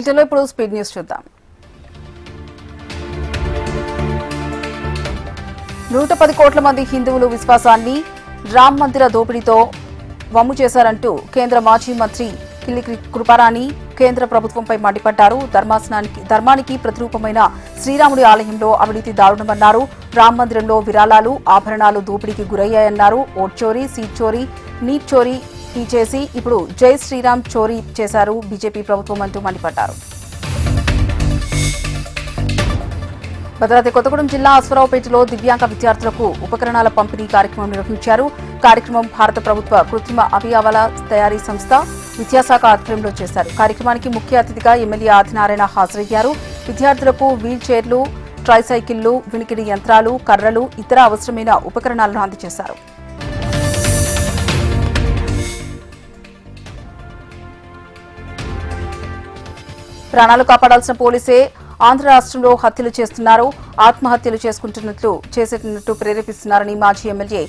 ఇప్పుడు speed news చూద్దాం. 110 కోట్ల మంది హిందువులు విశ్వాసాన్ని రామ్ మందిర దోపిడీతో వమ్ము చేశారంటూ కేంద్ర మాజీ మంత్రి కిల్లి కృపారాణి కేంద్ర ప్రభుత్వంపై మండిపడ్డారు. ధర్మానికి ప్రతిరూపమైన శ్రీరాముడి ఆలయంలో అవినీతి దారుణమన్నారు. రామ్ మందిరంలో విరాళాలు, ఆభరణాలు దోపిడీకి గురయ్యాయన్నారు. ఓట్ చోరీ, సీట్ చోరీ, నీట్ చోరీ చేసి ఇప్పుడు జై శ్రీరామ్ చోరీ చేశారు బీజేపీ ప్రభుత్వం అంటూ మండిపడ్డారు. భద్రాద్రి కొత్తగూడెం జిల్లా అశ్వరావుపేటలో దివ్యాంగ విద్యార్థులకు ఉపకరణాల పంపిణీ కార్యక్రమం నిర్వహించారు. కార్యక్రమం భారత ప్రభుత్వ కృత్రిమ అవయవాల తయారీ సంస్థ విద్యాశాఖ ఆధ్వర్యంలో చేశారు. కార్యక్రమానికి ముఖ్య అతిథిగా ఎమ్మెల్యే ఆదినారాయణ హాజరయ్యారు. విద్యార్థులకు వీల్ చైర్లు, ట్రైసైకిళ్లు, వినికిడి యంత్రాలు, కర్రలు, ఇతర అవసరమైన ఉపకరణాలను అందజేశారు. ప్రాణాలు కాపాడాల్సిన పోలీసే ఆంధ్ర రాష్ట్రంలో హత్యలు చేస్తున్నారు, ఆత్మహత్యలు చేసేటట్టు ప్రేరేపిస్తున్నారని మాజీ ఎమ్మెల్యే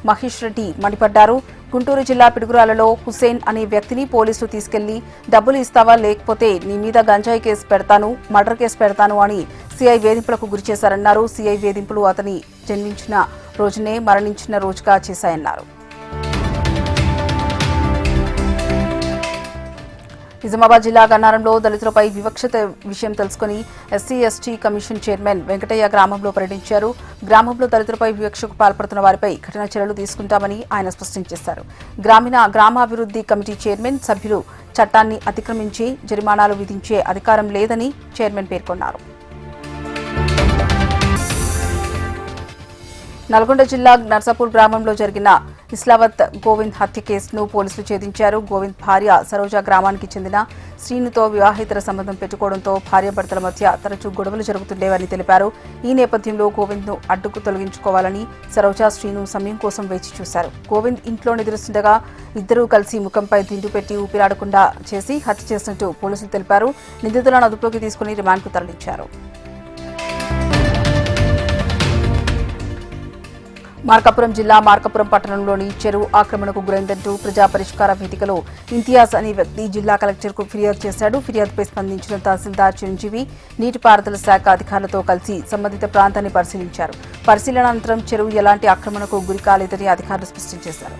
మహేష్ రెడ్డి మండిపడ్డారు. గుంటూరు జిల్లా పిడుగురాలలో హుసేన్ అనే వ్యక్తిని పోలీసులు తీసుకెళ్లి డబ్బులు ఇస్తావా లేకపోతే నీ మీద గంజాయి కేసు పెడతాను, మర్డర్ కేసు పెడతాను అని సీఐ వేధింపులకు గురిచేశారన్నారు. సీఐ వేధింపులు అతని జన్మించిన రోజునే మరణించిన రోజుగా చేశాయన్నారు. నిజామాబాద్ జిల్లా గన్నారంలో దళితులపై వివక్షత విషయం తెలుసుకుని SC ST commission chairman Venkataiah గ్రామంలో పర్యటించారు. గ్రామంలో దళితులపై వివక్షకు పాల్పడుతున్న వారిపై కఠిన చర్యలు తీసుకుంటామని ఆయన స్పష్టం చేశారు. గ్రామాభివృద్ధి కమిటీ చైర్మన్ సభ్యులు చట్టాన్ని అతిక్రమించి జరిమానాలు విధించే అధికారం లేదని చైర్మన్ పేర్కొన్నారు. నల్గొండ జిల్లా నర్సాపూర్ గ్రామంలో జరిగిన ఇస్లావత్ గోవింద్ హత్య కేసును పోలీసులు ఛేదించారు. గోవింద్ భార్య సరోజ గ్రామానికి చెందిన శ్రీనుతో వివాహేతర సంబంధం పెట్టుకోవడంతో భార్యాభర్తల మధ్య తరచూ గొడవలు జరుగుతుండేవని తెలిపారు. ఈ నేపథ్యంలో గోవింద్ను అడ్డుకు తొలగించుకోవాలని సరోజ, శ్రీను సమయం కోసం వేచి చూశారు. గోవింద్ ఇంట్లో నిద్రిస్తుండగా ఇద్దరూ కలిసి ముఖంపై దిండు పెట్టి ఊపిరాడకుండా చేసి హత్య చేసినట్టు పోలీసులు తెలిపారు. నిందితులను అదుపులోకి తీసుకుని రిమాండ్కు తరలించారు. మార్కాపురం జిల్లా మార్కాపురం పట్టణంలోని చెరువు ఆక్రమణకు గురైందంటూ ప్రజా పరిష్కార వేదికలో ఇంతియాజ్ అనే వ్యక్తి జిల్లా కలెక్టర్కు ఫిర్యాదు చేశాడు. ఫిర్యాదుపై స్పందించిన తహసీల్దార్ చిరంజీవి నీటిపారుదల శాఖ అధికారులతో కలిసి సంబంధిత ప్రాంతాన్ని పరిశీలించారు. పరిశీలన అనంతరం చెరువు ఎలాంటి ఆక్రమణకు గురి కాలేదని అధికారులు స్పష్టం చేశారు.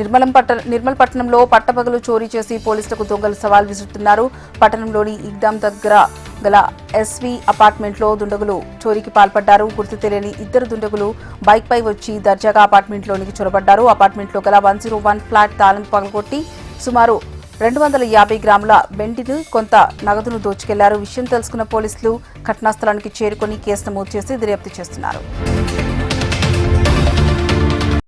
నిర్మల్ పట్టణంలో పట్టపగలు చోరీ చేసి పోలీసులకు దొంగలు సవాల్ విసురుతున్నారు. పట్టణంలోని ఈగ్దాం దగ్గర గల ఎస్వీ అపార్ట్మెంట్లో దుండగులు చోరీకి పాల్పడ్డారు. గుర్తు తెలియని ఇద్దరు దుండగులు బైక్పై వచ్చి దర్జాగా అపార్ట్మెంట్లోనికి చొరబడ్డారు. అపార్ట్మెంట్లో గల 101 ఫ్లాట్ తాళం పగలగొట్టి సుమారు 250 గ్రాముల వెండిని, కొంత నగదును దోచుకెళ్లారు. విషయం తెలుసుకున్న పోలీసులు ఘటనా స్థలానికి చేరుకుని కేసు నమోదు చేసి దర్యాప్తు చేస్తున్నారు.